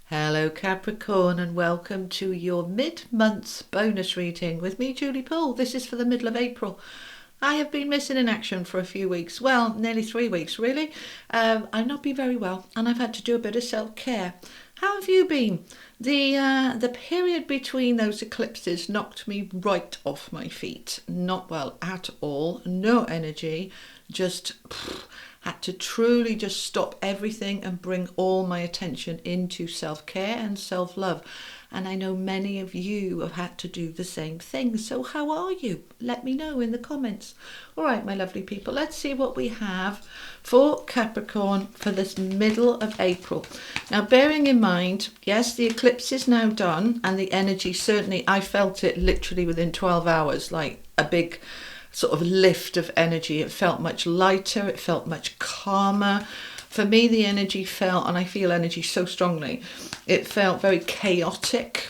Hello Capricorn, and welcome to your mid-month bonus reading with me, Julie Poole. This is for the middle of April. I have been missing in action for a few weeks, well, nearly 3 weeks really. I've not been very well and I've had to do a bit of self-care. How have you been? The period between those eclipses knocked me right off my feet. Not well at all, no energy, just had to truly just stop everything and bring all my attention into self-care and self-love. And I know many of you have had to do the same thing. So how are you? Let me know in the comments. All right, my lovely people, let's see what we have for Capricorn for this middle of April. Now, bearing in mind, yes, the eclipse is now done and the energy, certainly I felt it literally within 12 hours, like a big sort of lift of energy. It felt much lighter, it felt much calmer. For me, the energy felt, and I feel energy so strongly, it felt very chaotic,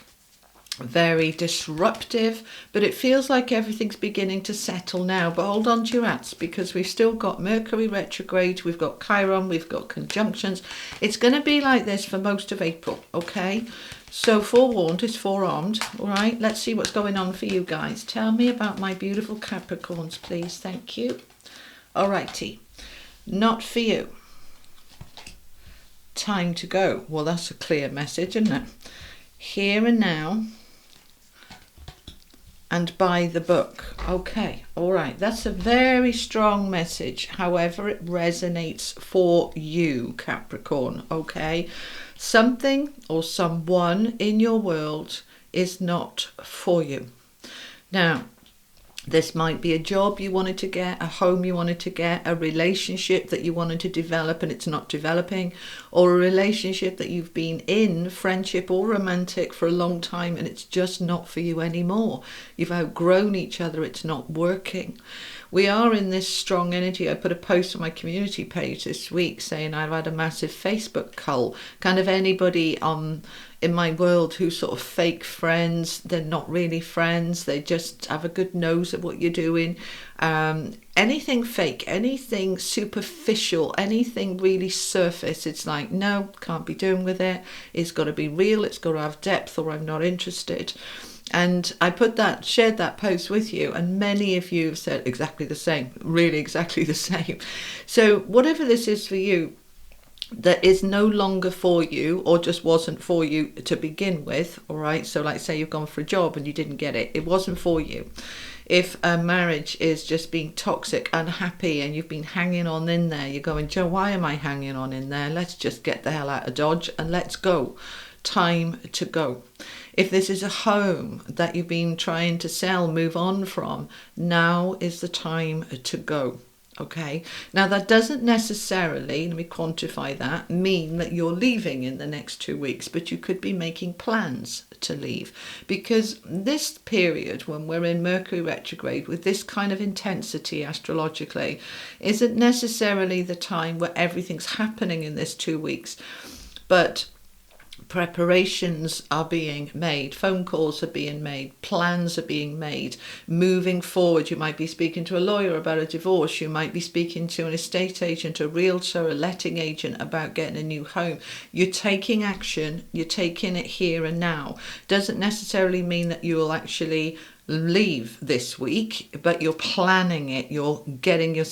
very disruptive, but it feels like everything's beginning to settle now. But hold on to your hats, because we've still got Mercury retrograde, we've got Chiron, we've got conjunctions. It's going to be like this for most of April, okay? So forewarned is forearmed, all right? Let's see what's going on for you guys. Tell me about my beautiful Capricorns, please. Thank you. All righty. Not for you. Time to go. Well, that's a clear message, isn't it? Here and now and by the book. Okay, all right. That's a very strong message. However, it resonates for you, Capricorn, okay? Something or someone in your world is not for you. Now, this might be a job you wanted to get, a home you wanted to get, a relationship that you wanted to develop and it's not developing, or a relationship that you've been in, friendship or romantic, for a long time and it's just not for you anymore. You've outgrown each other, it's not working. We are in this strong energy. I put a post on my community page this week saying I've had a massive Facebook cull. Kind of anybody in my world who sort of fake friends. They're not really friends. They just have a good nose at what you're doing. Anything fake, anything superficial, anything really surface, it's like, no, can't be doing with it. It's got to be real. It's got to have depth, or I'm not interested. And I shared that post with you, and many of you have said exactly the same, really exactly the same. So whatever this is for you, that is no longer for you, or just wasn't for you to begin with, all right? So like, say you've gone for a job and you didn't get it, it wasn't for you. If a marriage is just being toxic, unhappy, and you've been hanging on in there, you're going, Joe, why am I hanging on in there? Let's just get the hell out of Dodge and let's go. Time to go. If this is a home that you've been trying to sell, move on from, now is the time to go. Okay, now that doesn't necessarily, let me quantify that, mean that you're leaving in the next 2 weeks, but you could be making plans to leave, because this period when we're in Mercury retrograde with this kind of intensity astrologically isn't necessarily the time where everything's happening in this 2 weeks, but preparations are being made, phone calls are being made, plans are being made, moving forward. You might be speaking to a lawyer about a divorce, you might be speaking to an estate agent, a realtor, a letting agent about getting a new home. You're taking action, you're taking it here and now. Doesn't necessarily mean that you will actually leave this week, but you're planning it, you're getting your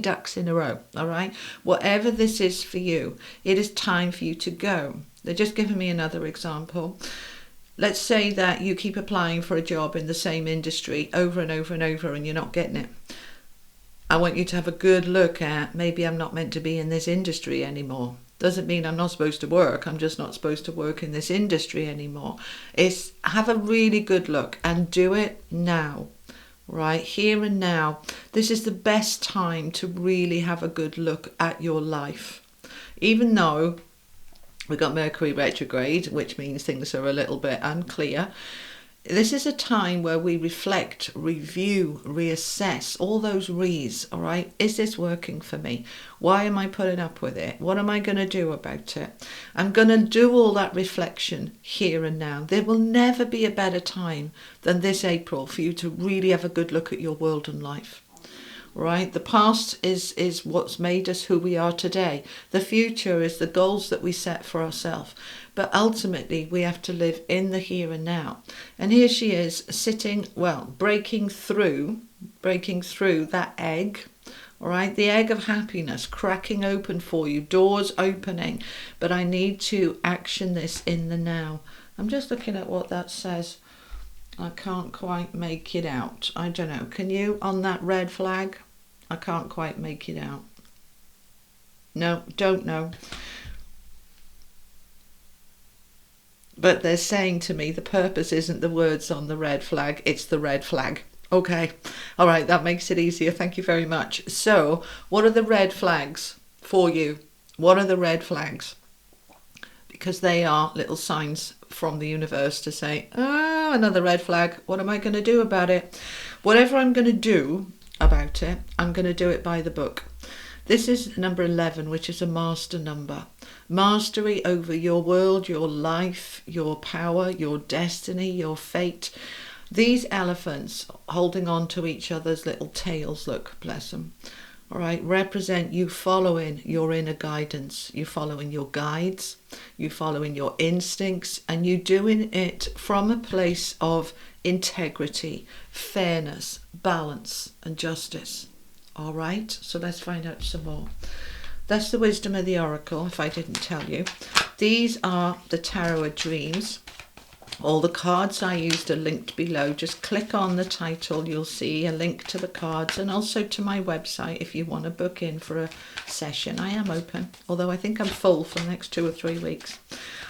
ducks in a row, all right? Whatever this is for you, it is time for you to go. They're just giving me another example. Let's say that you keep applying for a job in the same industry over and over and over and you're not getting it. I want you to have a good look at, maybe I'm not meant to be in this industry anymore. Doesn't mean I'm not supposed to work. I'm just not supposed to work in this industry anymore. It's have a really good look and do it now, right? Here and now. This is the best time to really have a good look at your life. Even though we've got Mercury retrograde, which means things are a little bit unclear. This is a time where we reflect, review, reassess, all those re's, all right? Is this working for me? Why am I putting up with it? What am I going to do about it? I'm going to do all that reflection here and now. There will never be a better time than this April for you to really have a good look at your world and life. right? The past is what's made us who we are today. The future is the goals that we set for ourselves. But ultimately, we have to live in the here and now. And here she is sitting, well, breaking through that egg. All right, the egg of happiness cracking open for you, doors opening. But I need to action this in the now. I'm just looking at what that says. I can't quite make it out. I don't know. Can you on that red flag? I can't quite make it out. No, don't know. But they're saying to me the purpose isn't the words on the red flag, it's the red flag. Okay, all right, that makes it easier. Thank you very much. So, what are the red flags for you? What are the red flags? Because they are little signs from the universe to say, oh, another red flag. What am I going to do about it? Whatever I'm going to do about it, I'm going to do it by the book. This is number 11, which is a master number. Mastery over your world, your life, your power, your destiny, your fate. These elephants holding on to each other's little tails, look, bless them, all right, represent you following your inner guidance. You following your guides, you following your instincts, and you doing it from a place of integrity, fairness, balance, and justice. All right, so let's find out some more. That's the wisdom of the oracle, if I didn't tell you. These are the tarot of dreams. All the cards I used are linked below. Just click on the title. You'll see a link to the cards and also to my website if you want to book in for a session. I am open, although I think I'm full for the next 2 or 3 weeks.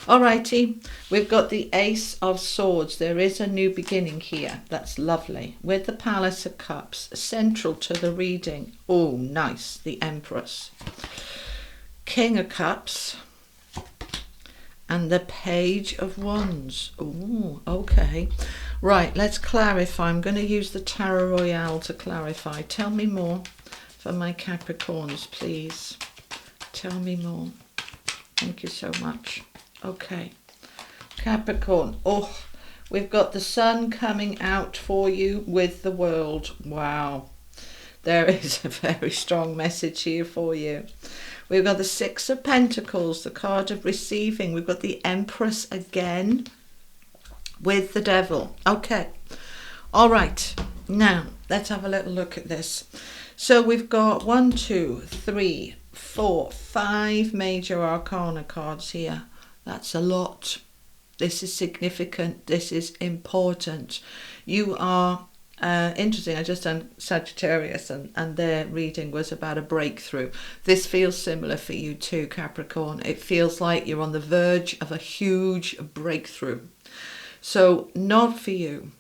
Alrighty, we've got the Ace of Swords. There is a new beginning here. That's lovely. With the Palace of Cups, central to the reading. Oh, nice. The Empress. King of Cups. And the Page of Wands. Oh, okay. Right, let's clarify. I'm going to use the Tarot Royale to clarify. Tell me more for my Capricorns, please. Tell me more. Thank you so much. Okay. Capricorn. Oh, we've got the sun coming out for you with the world. Wow. There is a very strong message here for you. We've got the Six of Pentacles, the card of receiving. We've got the Empress again with the Devil. Okay. All right. Now, let's have a little look at this. So we've got 1, 2, 3, 4, 5 major arcana cards here. That's a lot. This is significant. This is important. You are... interesting, I just done Sagittarius and their reading was about a breakthrough. This feels similar for you too, Capricorn. It feels like you're on the verge of a huge breakthrough. So not for you.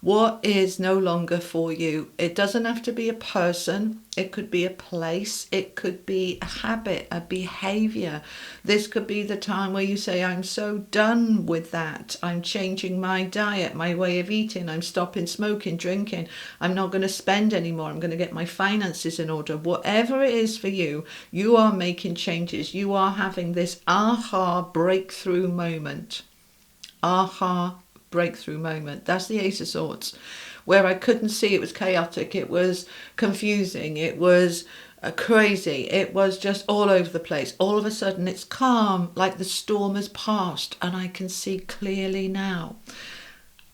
What is no longer for you? It doesn't have to be a person. It could be a place. It could be a habit, a behavior. This could be the time where you say, I'm so done with that. I'm changing my diet, my way of eating. I'm stopping smoking, drinking. I'm not going to spend anymore. I'm going to get my finances in order. Whatever it is for you, you are making changes. You are having this aha breakthrough moment. Aha breakthrough moment. That's the Ace of Swords, where I couldn't see. It was chaotic, it was confusing, it was crazy, it was just all over the place. All of a sudden it's calm, like the storm has passed, and I can see clearly now.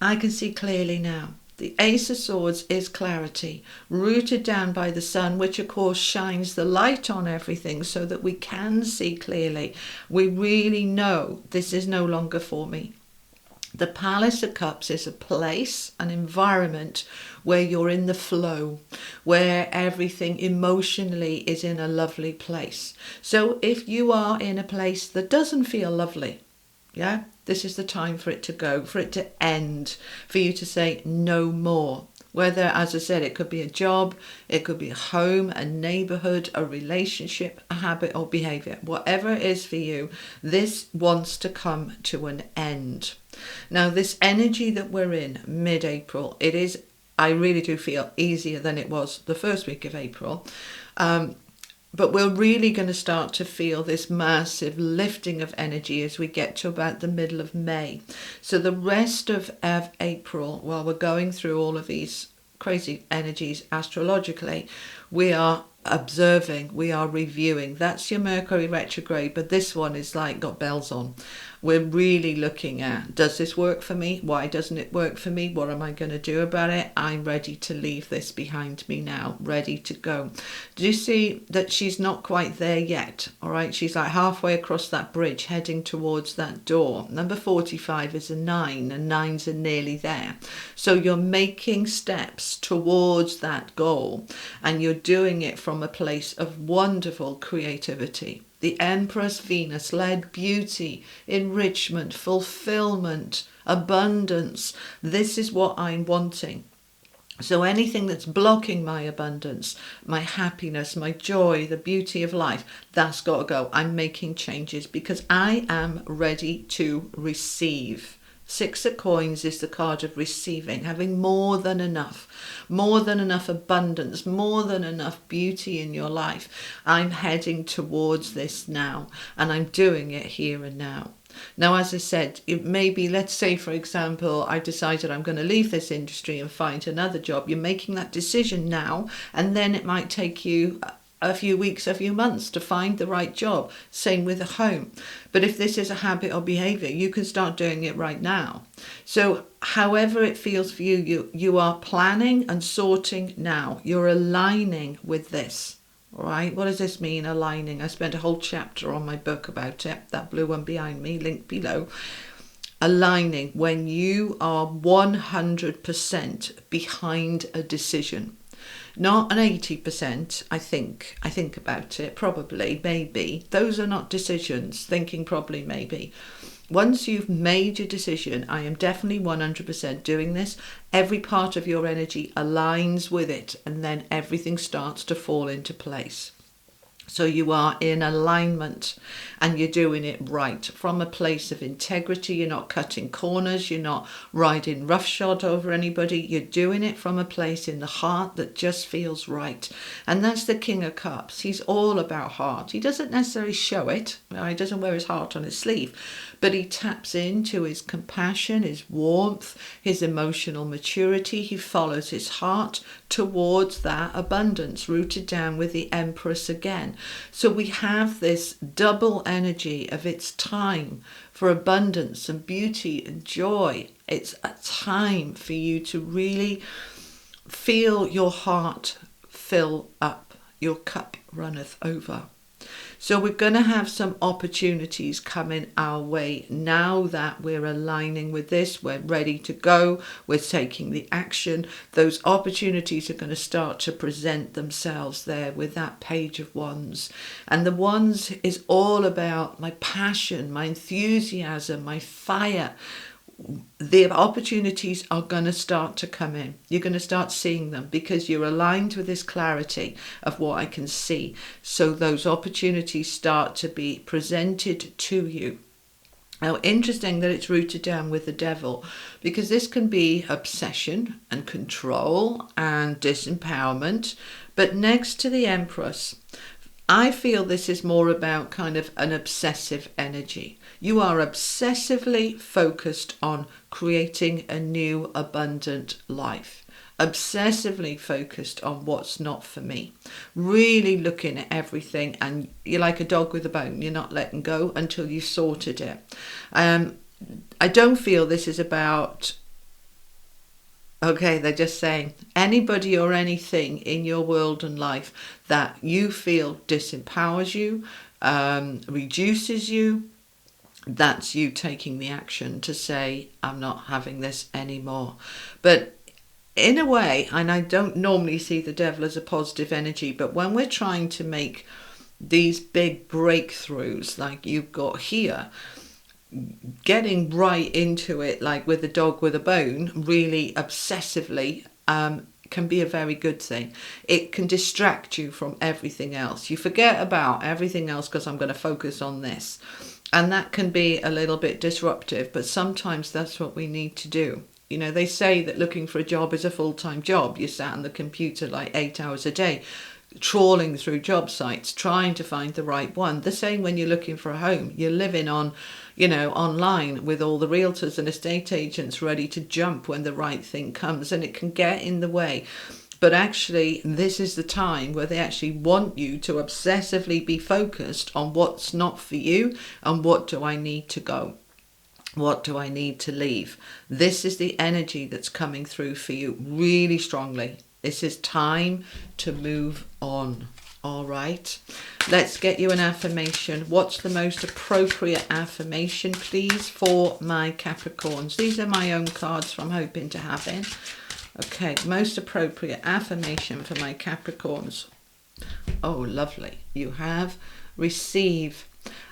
I can see clearly now. The Ace of Swords is clarity, rooted down by the sun, which of course shines the light on everything so that we can see clearly. We really know this is no longer for me. The Palace of Cups is a place, an environment where you're in the flow, where everything emotionally is in a lovely place. So if you are in a place that doesn't feel lovely, yeah, this is the time for it to go, for it to end, for you to say no more. Whether, as I said, it could be a job, it could be a home, a neighborhood, a relationship, a habit or behavior. Whatever it is for you, this wants to come to an end. Now, this energy that we're in mid-April, it is, I really do feel, easier than it was the first week of April. But we're really going to start to feel this massive lifting of energy as we get to about the middle of May. So the rest of April, while we're going through all of these crazy energies astrologically. We are observing, we are reviewing. That's your Mercury retrograde, but this one is like got bells on. We're really looking at, does this work for me? Why doesn't it work for me? What am I going to do about it? I'm ready to leave this behind me now, ready to go. Do you see that she's not quite there yet? All right, she's like halfway across that bridge, heading towards that door. Number 45 is a 9, and 9s are nearly there. So you're making steps towards that goal, and you're doing it from a place of wonderful creativity. The Empress Venus led beauty, enrichment, fulfillment, abundance. This is what I'm wanting. So anything that's blocking my abundance, my happiness, my joy, the beauty of life, that's got to go. I'm making changes because I am ready to receive. 6 of coins is the card of receiving, having more than enough abundance, more than enough beauty in your life. I'm heading towards this now, and I'm doing it here and now. Now, as I said, it may be, let's say, for example, I decided I'm going to leave this industry and find another job. You're making that decision now, and then it might take you a few weeks, a few months to find the right job. Same with a home. But if this is a habit or behavior, you can start doing it right now. So however it feels for you, you are planning and sorting now. You're aligning with this. All right, what does this mean, aligning? I spent a whole chapter on my book about it, that blue one behind me, link below. Aligning, when you are 100% behind a decision. Not an 80%, I think about it, probably, maybe. Those are not decisions, thinking probably, maybe. Once you've made your decision, I am definitely 100% doing this. Every part of your energy aligns with it, and then everything starts to fall into place. So you are in alignment and you're doing it right from a place of integrity. You're not cutting corners. You're not riding roughshod over anybody. You're doing it from a place in the heart that just feels right. And that's the King of Cups. He's all about heart. He doesn't necessarily show it. He doesn't wear his heart on his sleeve, but he taps into his compassion, his warmth, his emotional maturity. He follows his heart towards that abundance, rooted down with the Empress again. So we have this double energy of it's time for abundance and beauty and joy. It's a time for you to really feel your heart fill up. Your cup runneth over. So we're going to have some opportunities coming our way now that we're aligning with this. We're ready to go. We're taking the action. Those opportunities are going to start to present themselves there with that Page of Wands. And the Wands is all about my passion, my enthusiasm, my fire. The opportunities are going to start to come in. You're going to start seeing them because you're aligned with this clarity of what I can see. So those opportunities start to be presented to you. Now, interesting that it's rooted down with the Devil, because this can be obsession and control and disempowerment. But next to the Empress, I feel this is more about kind of an obsessive energy. You are obsessively focused on creating a new abundant life. Obsessively focused on what's not for me. Really looking at everything, and you're like a dog with a bone. You're not letting go until you've sorted it. I don't feel this is about... Okay, they're just saying anybody or anything in your world and life that you feel disempowers you, reduces you, that's you taking the action to say, I'm not having this anymore. But in a way, and I don't normally see the Devil as a positive energy, but when we're trying to make these big breakthroughs like you've got here, getting right into it, like with a dog with a bone, really obsessively, can be a very good thing. It can distract you from everything else. You forget about everything else because I'm going to focus on this. And that can be a little bit disruptive, but sometimes that's what we need to do. You know, they say that looking for a job is a full-time job. You sat on the computer like 8 hours a day, trawling through job sites, trying to find the right one. The same when you're looking for a home. You're living on, online with all the realtors and estate agents ready to jump when the right thing comes, and it can get in the way. But actually, this is the time where they actually want you to obsessively be focused on what's not for you and what do I need to go. What do I need to leave? This is the energy that's coming through for you really strongly. This is time to move on. All right. Let's get you an affirmation. What's the most appropriate affirmation, please, for my Capricorns? These are my own cards from Hoping to Having. Okay, most appropriate affirmation for my Capricorns. Oh, lovely. You have receive.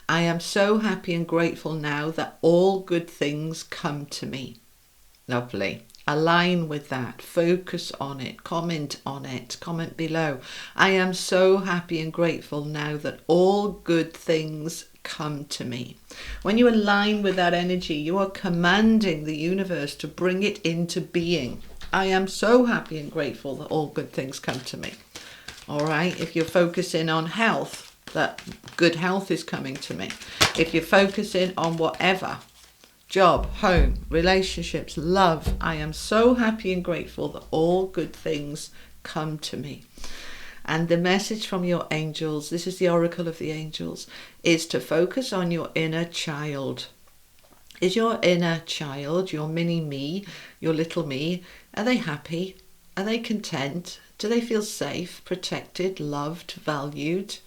I am so happy and grateful now that all good things come to me. Lovely. Align with that. Focus on it. Comment on it. Comment below. I am so happy and grateful now that all good things come to me. When you align with that energy, you are commanding the universe to bring it into being. I am so happy and grateful that all good things come to me. All right. If you're focusing on health, that good health is coming to me. If you're focusing on whatever, job, home, relationships, love, I am so happy and grateful that all good things come to me. And the message from your angels, this is the oracle of the angels, is to focus on your inner child. Is your inner child, your mini me, your little me, are they happy? Are they content? Do they feel safe, protected, loved, valued?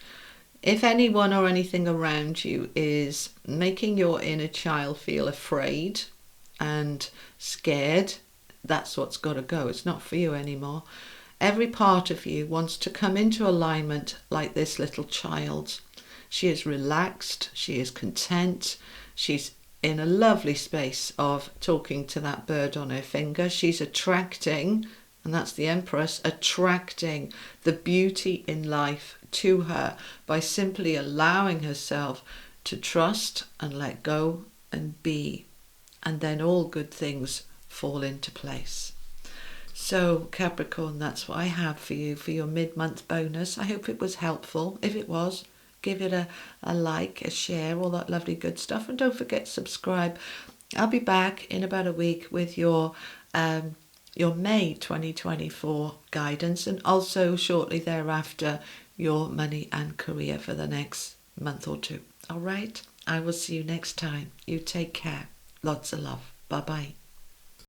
If anyone or anything around you is making your inner child feel afraid and scared, that's what's got to go. It's not for you anymore. Every part of you wants to come into alignment like this little child. She is relaxed. She is content. She's in a lovely space of talking to that bird on her finger. She's attracting, and that's the Empress, attracting the beauty in life to her by simply allowing herself to trust and let go and be. And then all good things fall into place. So Capricorn, that's what I have for you for your mid-month bonus. I hope it was helpful. If it was, give it a like, a share, all that lovely good stuff. And don't forget to subscribe. I'll be back in about a week with your May 2024 guidance, and also shortly thereafter your money and career for the next month or two. All right, I will see you next time. You take care. Lots of love. Bye bye.